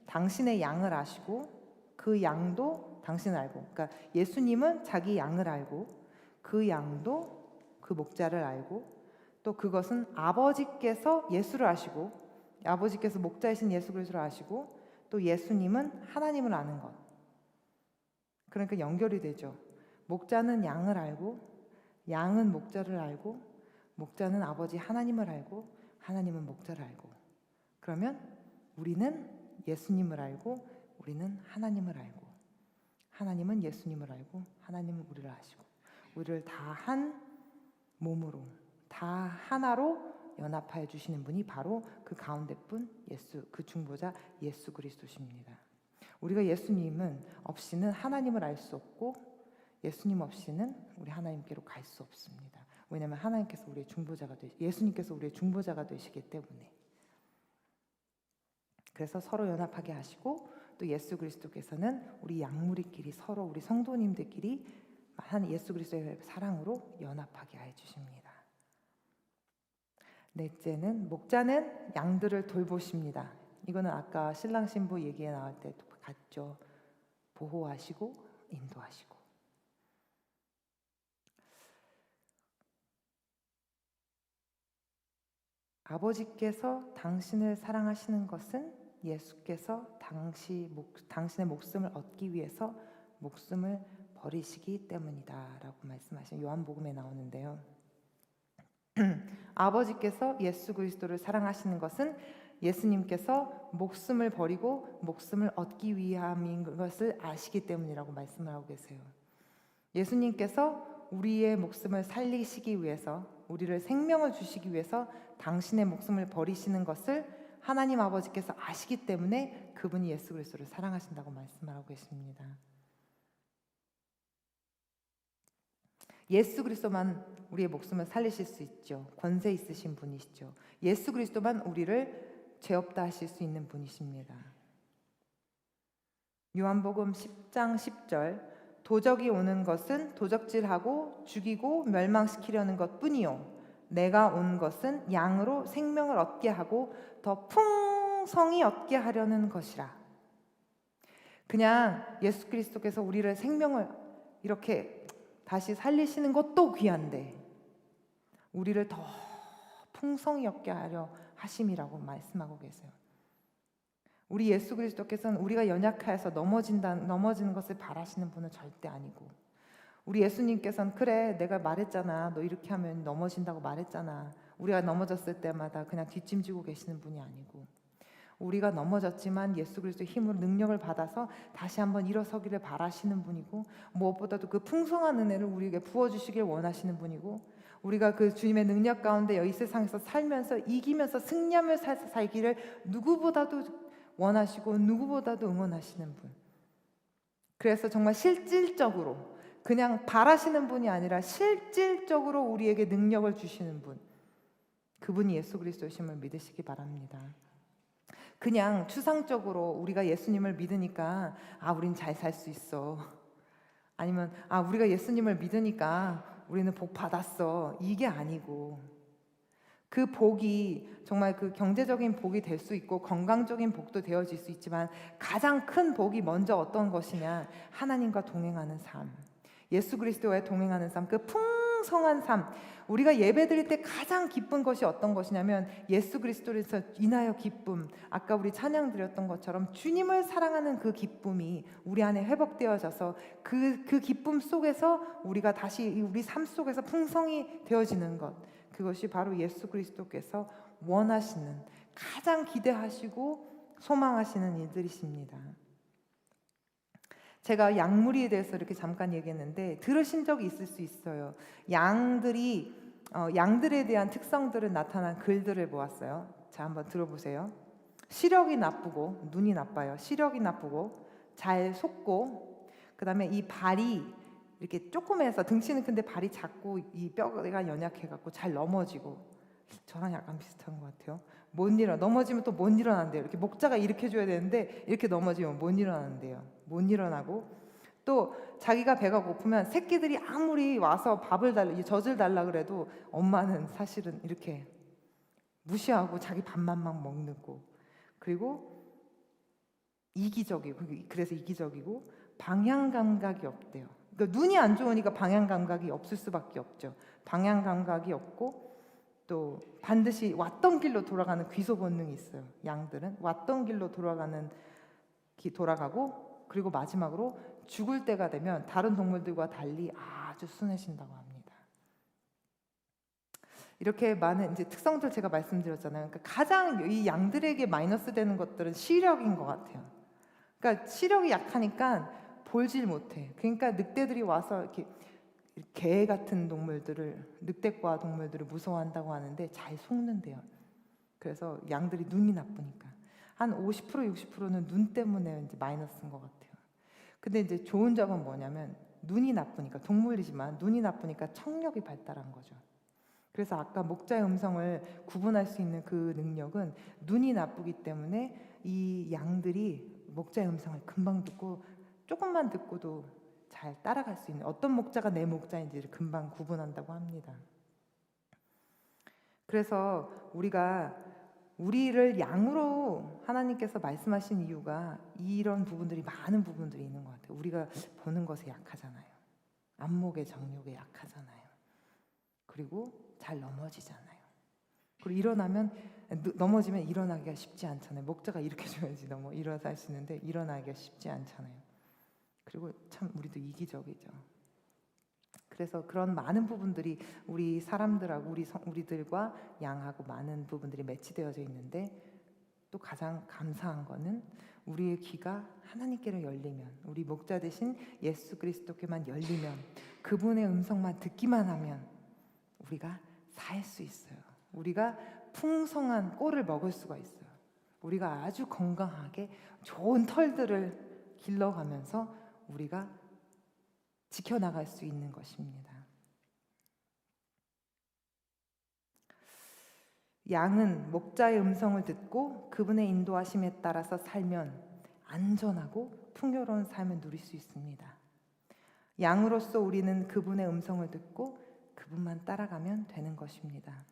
당신의 양을 아시고 그 양도 당신을 알고, 그러니까 예수님은 자기 양을 알고 그 양도 그 목자를 알고, 또 그것은 아버지께서 예수를 아시고, 아버지께서 목자이신 예수 그리스도를 아시고, 또 예수님은 하나님을 아는 것. 그러니까 연결이 되죠. 목자는 양을 알고, 양은 목자를 알고, 목자는 아버지 하나님을 알고, 하나님은 목자를 알고. 그러면 우리는 예수님을 알고, 우리는 하나님을 알고, 하나님은 예수님을 알고, 하나님은 우리를 아시고, 우리를 다 한 몸으로, 다 하나로 연합하여 주시는 분이 바로 그 가운데 분 예수, 그 중보자 예수 그리스도십니다. 우리가 예수님은 없이는 하나님을 알 수 없고, 예수님 없이는 우리 하나님께로 갈 수 없습니다. 왜냐하면 하나님께서 우리의 중보자가 예수님께서 우리의 중보자가 되시기 때문에. 그래서 서로 연합하게 하시고, 또 예수 그리스도께서는 우리 양무리끼리, 서로 우리 성도님들끼리 한 예수 그리스도의 사랑으로 연합하게 해 주십니다. 넷째는 목자는 양들을 돌보십니다. 이거는 아까 신랑 신부 얘기에 나올 때 같죠. 보호하시고 인도하시고. 아버지께서 당신을 사랑하시는 것은 예수께서 당신의 목숨을 얻기 위해서 목숨을 버리시기 때문이다 라고 말씀하신 요한복음에 나오는데요. 아버지께서 예수 그리스도를 사랑하시는 것은 예수님께서 목숨을 버리고 목숨을 얻기 위함인 것을 아시기 때문이라고 말씀을 하고 계세요. 예수님께서 우리의 목숨을 살리시기 위해서, 우리를 생명을 주시기 위해서 당신의 목숨을 버리시는 것을 하나님 아버지께서 아시기 때문에 그분이 예수 그리스도를 사랑하신다고 말씀을 하고 계십니다. 예수 그리스도만 우리의 목숨을 살리실 수 있죠. 권세 있으신 분이시죠. 예수 그리스도만 우리를 죄 없다 하실 수 있는 분이십니다. 요한복음 10장 10절, 도적이 오는 것은 도적질하고 죽이고 멸망시키려는 것뿐이요 내가 온 것은 양으로 생명을 얻게 하고 더 풍성히 얻게 하려는 것이라. 그냥 예수 그리스도께서 우리를 생명을 이렇게 다시 살리시는 것도 귀한데 우리를 더 풍성히 얻게 하려 하심이라고 말씀하고 계세요. 우리 예수 그리스도께서는 우리가 연약해서 넘어지는 것을 바라시는 분은 절대 아니고, 우리 예수님께서는 그래 내가 말했잖아, 너 이렇게 하면 넘어진다고 말했잖아, 우리가 넘어졌을 때마다 그냥 뒷짐지고 계시는 분이 아니고, 우리가 넘어졌지만 예수 그리스도의 힘으로 능력을 받아서 다시 한번 일어서기를 바라시는 분이고, 무엇보다도 그 풍성한 은혜를 우리에게 부어주시길 원하시는 분이고, 우리가 그 주님의 능력 가운데 이 세상에서 살면서 이기면서 승리하며 살기를 누구보다도 원하시고 누구보다도 응원하시는 분. 그래서 정말 실질적으로 그냥 바라시는 분이 아니라 실질적으로 우리에게 능력을 주시는 분, 그분이 예수 그리스도심을 믿으시기 바랍니다. 그냥 추상적으로 우리가 예수님을 믿으니까 우린 잘 살 수 있어, 아니면 우리가 예수님을 믿으니까 우리는 복 받았어, 이게 아니고, 그 복이 정말 그 경제적인 복이 될 수 있고 건강적인 복도 되어질 수 있지만 가장 큰 복이 먼저 어떤 것이냐, 하나님과 동행하는 삶, 예수 그리스도와 동행하는 삶, 그 풍성한 삶. 우리가 예배드릴 때 가장 기쁜 것이 어떤 것이냐면 예수 그리스도에서 인하여 기쁨, 아까 우리 찬양 드렸던 것처럼 주님을 사랑하는 그 기쁨이 우리 안에 회복되어져서 그 기쁨 속에서 우리가 다시 우리 삶 속에서 풍성이 되어지는 것, 그것이 바로 예수 그리스도께서 원하시는, 가장 기대하시고 소망하시는 일들이십니다. 제가 양무리에 대해서 이렇게 잠깐 얘기했는데 들으신 적이 있을 수 있어요. 양들에 대한 특성들을 나타난 글들을 모았어요. 자, 한번 들어보세요. 시력이 나쁘고, 눈이 나빠요. 시력이 나쁘고 잘 속고, 그 다음에 이 발이 이렇게 조그매서, 등치는 큰데 발이 작고 이 뼈가 연약해갖고 잘 넘어지고, 저랑 약간 비슷한 것 같아요. 넘어지면 또 못 일어난대요. 이렇게 목자가 일으켜줘야 되는데 이렇게 넘어지면 못 일어나는데요. 못 일어나고, 또 자기가 배가 고프면 새끼들이 아무리 와서 젖을 달라 그래도 엄마는 사실은 이렇게 무시하고 자기 밥만 막 먹는 거. 그리고 그래서 이기적이고 방향 감각이 없대요. 그러니까 눈이 안 좋으니까 방향 감각이 없을 수밖에 없죠. 방향 감각이 없고, 또 반드시 왔던 길로 돌아가는 귀소 본능이 있어요. 양들은 왔던 길로 돌아가고, 그리고 마지막으로 죽을 때가 되면 다른 동물들과 달리 아주 순해진다고 합니다. 이렇게 많은 이제 특성들 제가 말씀드렸잖아요. 그러니까 가장 이 양들에게 마이너스 되는 것들은 시력인 것 같아요. 그러니까 시력이 약하니까 볼질 못해. 그러니까 늑대들이 와서 이렇게 개 같은 늑대과 동물들을 무서워한다고 하는데 잘 속는데요. 그래서 양들이 눈이 나쁘니까 한 50% 60%는 눈 때문에 이제 마이너스인 것 같아요. 근데 이제 좋은 점은 뭐냐면, 눈이 나쁘니까, 동물이지만 눈이 나쁘니까 청력이 발달한 거죠. 그래서 아까 목자의 음성을 구분할 수 있는 그 능력은, 눈이 나쁘기 때문에 이 양들이 목자의 음성을 금방 듣고, 조금만 듣고도 잘 따라갈 수 있는, 어떤 목자가 내 목자인지를 금방 구분한다고 합니다. 그래서 우리를 양으로 하나님께서 말씀하신 이유가 많은 부분들이 있는 것 같아요. 우리가 보는 것에 약하잖아요. 안목의 정욕에 약하잖아요. 그리고 잘 넘어지잖아요. 그리고 넘어지면 일어나기가 쉽지 않잖아요. 목자가 이렇게 줘야지 일어날 수 있는데 일어나기가 쉽지 않잖아요. 그리고 참 우리도 이기적이죠. 그래서 그런 많은 부분들이 우리 사람들하고 우리들과 양하고 많은 부분들이 매치되어져 있는데, 또 가장 감사한 거는 우리의 귀가 하나님께로 열리면, 우리 목자 되신 예수 그리스도께만 열리면, 그분의 음성만 듣기만 하면 우리가 살 수 있어요. 우리가 풍성한 꼴을 먹을 수가 있어요. 우리가 아주 건강하게 좋은 털들을 길러가면서 우리가 지켜나갈 수 있는 것입니다. 양은 목자의 음성을 듣고 그분의 인도하심에 따라서 살면 안전하고 풍요로운 삶을 누릴 수 있습니다. 양으로서 우리는 그분의 음성을 듣고 그분만 따라가면 되는 것입니다.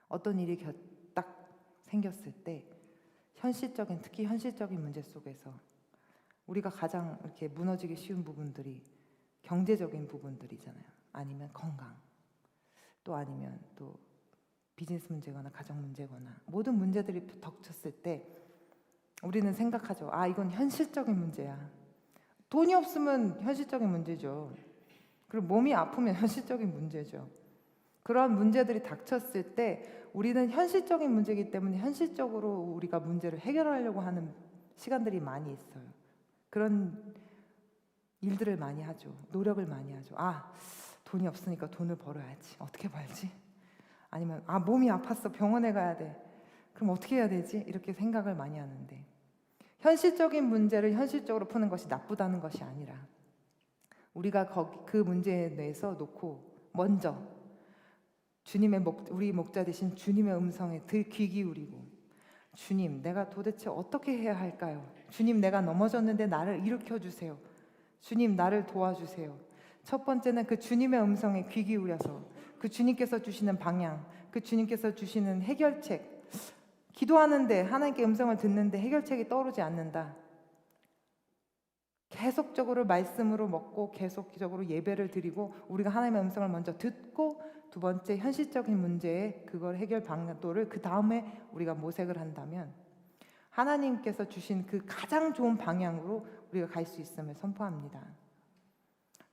어떤 일이 딱 생겼을 때 특히 현실적인 문제 속에서 우리가 가장 이렇게 무너지기 쉬운 부분들이 경제적인 부분들이잖아요. 아니면 건강, 또 아니면 또 비즈니스 문제거나 가정 문제거나, 모든 문제들이 덮쳤을 때 우리는 생각하죠. 이건 현실적인 문제야. 돈이 없으면 현실적인 문제죠. 그리고 몸이 아프면 현실적인 문제죠. 그런 문제들이 닥쳤을 때 우리는 현실적인 문제이기 때문에 현실적으로 우리가 문제를 해결하려고 하는 시간들이 많이 있어요. 그런 일들을 많이 하죠. 노력을 많이 하죠. 돈이 없으니까 돈을 벌어야지. 어떻게 벌지? 아니면 몸이 아팠어. 병원에 가야 돼. 그럼 어떻게 해야 되지? 이렇게 생각을 많이 하는데, 현실적인 문제를 현실적으로 푸는 것이 나쁘다는 것이 아니라, 우리가 그 문제에 대해서 놓고 먼저 우리 목자 되신 주님의 음성에 귀 기울이고, 주님, 내가 도대체 어떻게 해야 할까요? 주님, 내가 넘어졌는데 나를 일으켜 주세요. 주님, 나를 도와주세요. 첫 번째는 그 주님의 음성에 귀 기울여서 그 주님께서 주시는 방향, 그 주님께서 주시는 해결책, 기도하는데 하나님께 음성을 듣는데 해결책이 떠오르지 않는다. 계속적으로 말씀으로 먹고 계속적으로 예배를 드리고 우리가 하나님의 음성을 먼저 듣고, 두 번째 현실적인 문제에 그걸 해결 방도를 그 다음에 우리가 모색을 한다면 하나님께서 주신 그 가장 좋은 방향으로 우리가 갈 수 있음을 선포합니다.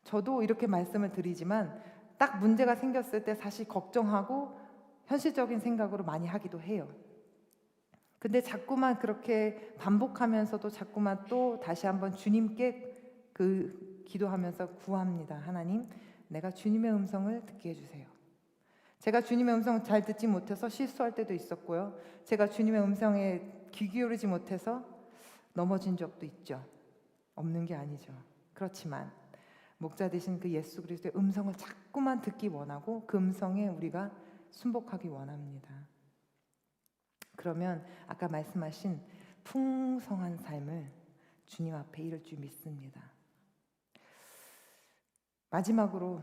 저도 이렇게 말씀을 드리지만 딱 문제가 생겼을 때 사실 걱정하고 현실적인 생각으로 많이 하기도 해요. 근데 자꾸만 그렇게 반복하면서도 자꾸만 또 다시 한번 주님께 기도하면서 구합니다. 하나님, 내가 주님의 음성을 듣게 해주세요. 제가 주님의 음성 잘 듣지 못해서 실수할 때도 있었고요. 제가 주님의 음성에 귀 기울이지 못해서 넘어진 적도 있죠. 없는 게 아니죠. 그렇지만 목자 되신 그 예수 그리스도의 음성을 자꾸만 듣기 원하고 그 음성에 우리가 순복하기 원합니다. 그러면 아까 말씀하신 풍성한 삶을 주님 앞에 이룰 줄 믿습니다. 마지막으로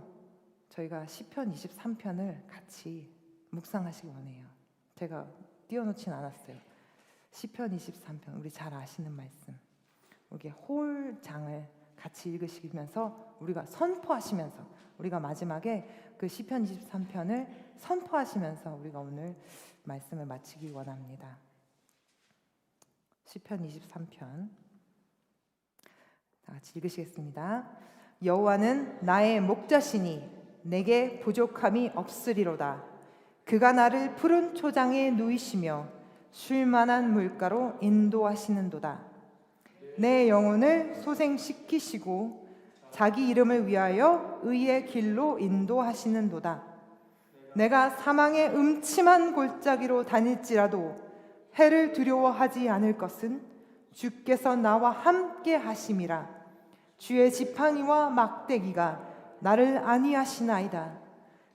저희가 시편 23편을 같이 묵상하시기 원해요. 제가 띄워놓진 않았어요. 시편 23편, 우리 잘 아시는 말씀. 여기 홀장을 같이 읽으시면서 우리가 선포하시면서, 우리가 마지막에 그 시편 23편을 선포하시면서 우리가 오늘 말씀을 마치기 원합니다. 시편 23편 다 같이 읽으시겠습니다. 여호와는 나의 목자시니 내게 부족함이 없으리로다. 그가 나를 푸른 초장에 누이시며 쉴만한 물가로 인도하시는도다. 내 영혼을 소생시키시고 자기 이름을 위하여 의의 길로 인도하시는도다. 내가 사망의 음침한 골짜기로 다닐지라도 해를 두려워하지 않을 것은 주께서 나와 함께 하심이라. 주의 지팡이와 막대기가 나를 안위하시나이다.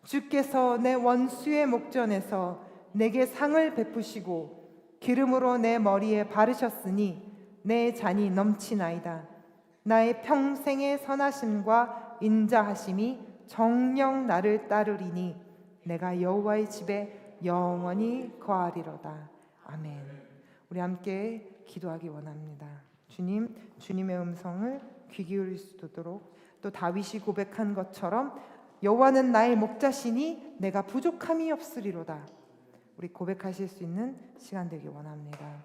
주께서 내 원수의 목전에서 내게 상을 베푸시고 기름으로 내 머리에 바르셨으니 내 잔이 넘치나이다. 나의 평생의 선하심과 인자하심이 정녕 나를 따르리니 내가 여호와의 집에 영원히 거하리로다. 아멘. 우리 함께 기도하기 원합니다. 주님, 주님의 음성을 귀 기울일 수 있도록, 또 다윗이 고백한 것처럼 여호와는 나의 목자시니 내가 부족함이 없으리로다. 우리 고백하실 수 있는 시간 되기 원합니다.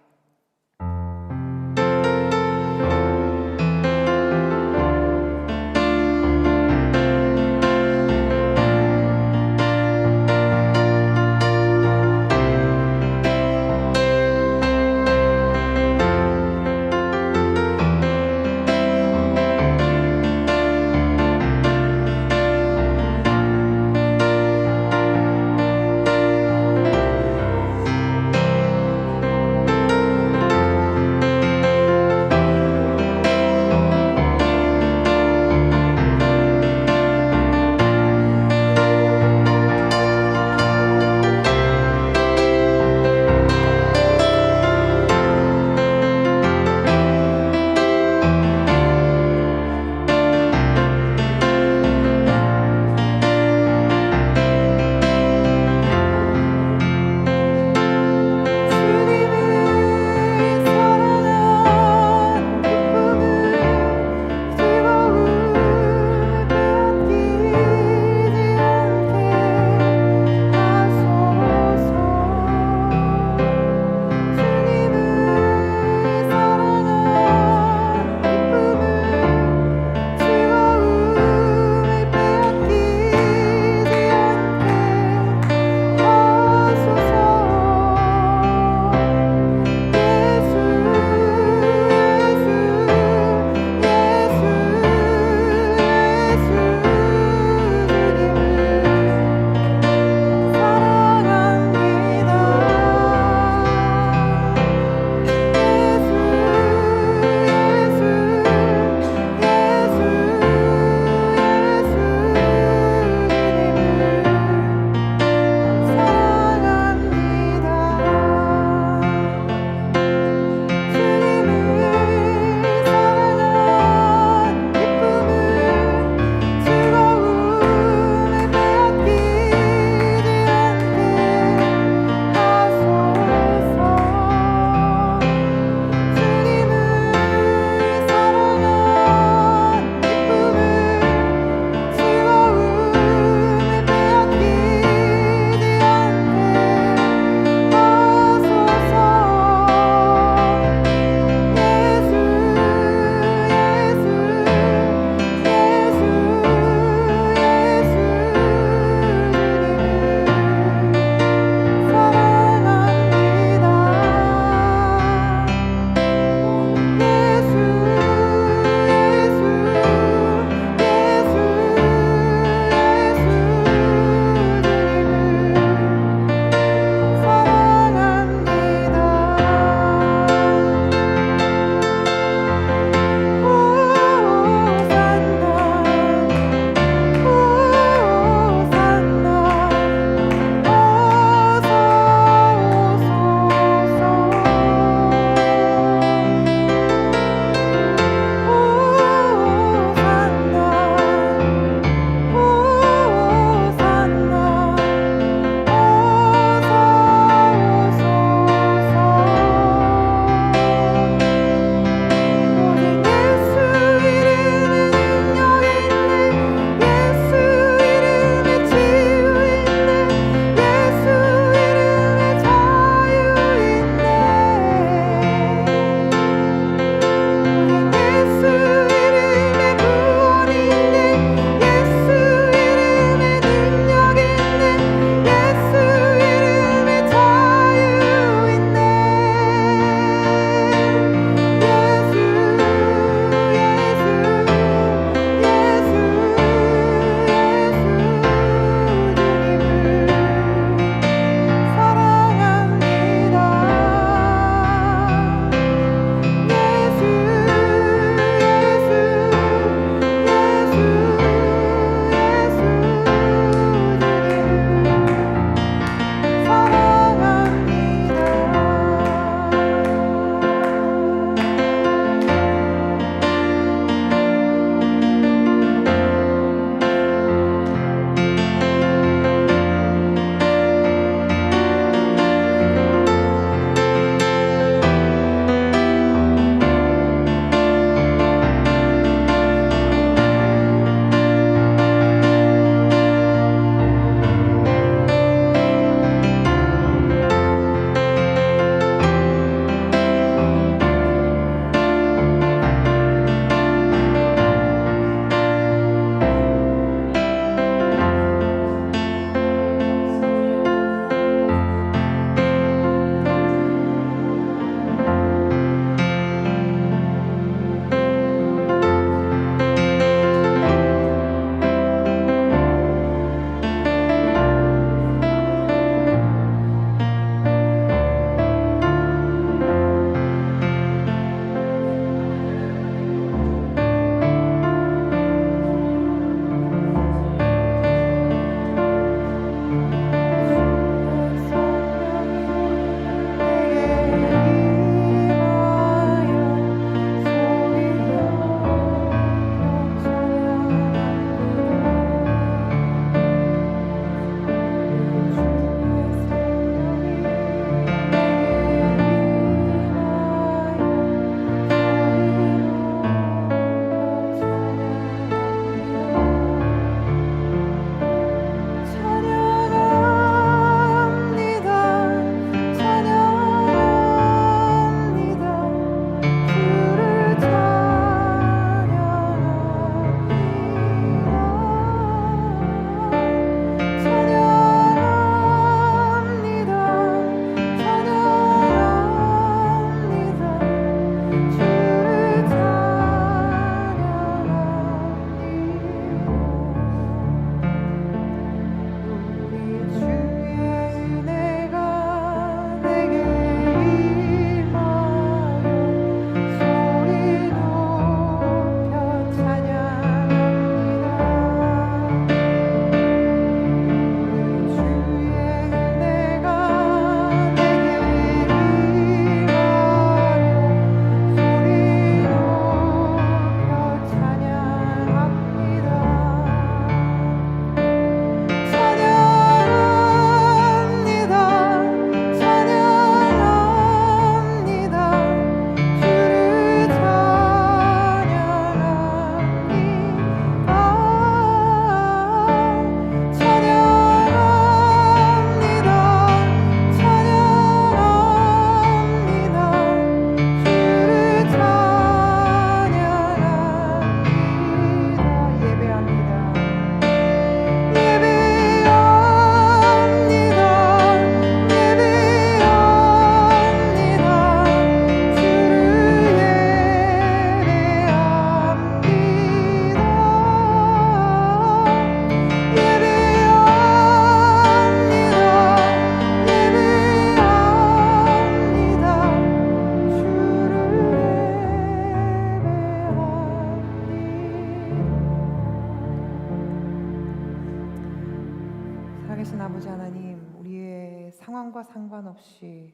살아계신 아버지 하나님, 우리의 상황과 상관없이,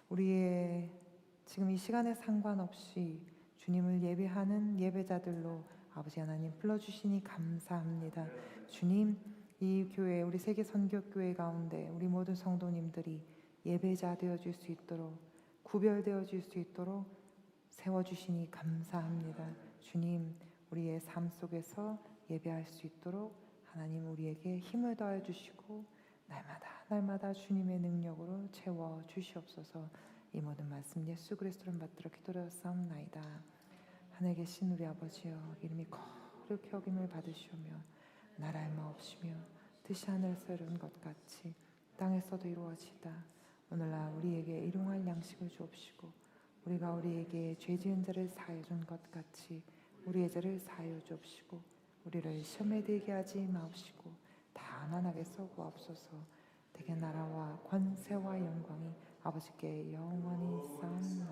우리의 지금 이 시간에 상관없이 주님을 예배하는 예배자들로 아버지 하나님 불러주시니 감사합니다. 주님, 이 교회, 우리 세계 선교교회 가운데 우리 모든 성도님들이 예배자 되어줄 수 있도록, 구별되어질 수 있도록 세워주시니 감사합니다. 주님, 우리의 삶 속에서 예배할 수 있도록 하나님 우리에게 힘을 더해 주시고 날마다 주님의 능력으로 채워 주시옵소서. 이 모든 말씀 예수 그리스도를 받들어 기도하옵나이다. 하늘에 계신 우리 아버지여, 이름이 거룩히 여김을 받으시오며 나라의 마옵시며 뜻이 하늘에서 이룬 것 같이 땅에서도 이루어지다. 오늘날 우리에게 일용할 양식을 주옵시고 우리가 우리에게 죄 지은 자를 사하여 준 것 같이 우리의 죄를 사하여 주옵시고 우리를 시험에 들게 하지 마옵시고 다만 악에서 구하옵소서. 대개 나라와 권세와 영광이 아버지께 영원히 쌓옵나이다.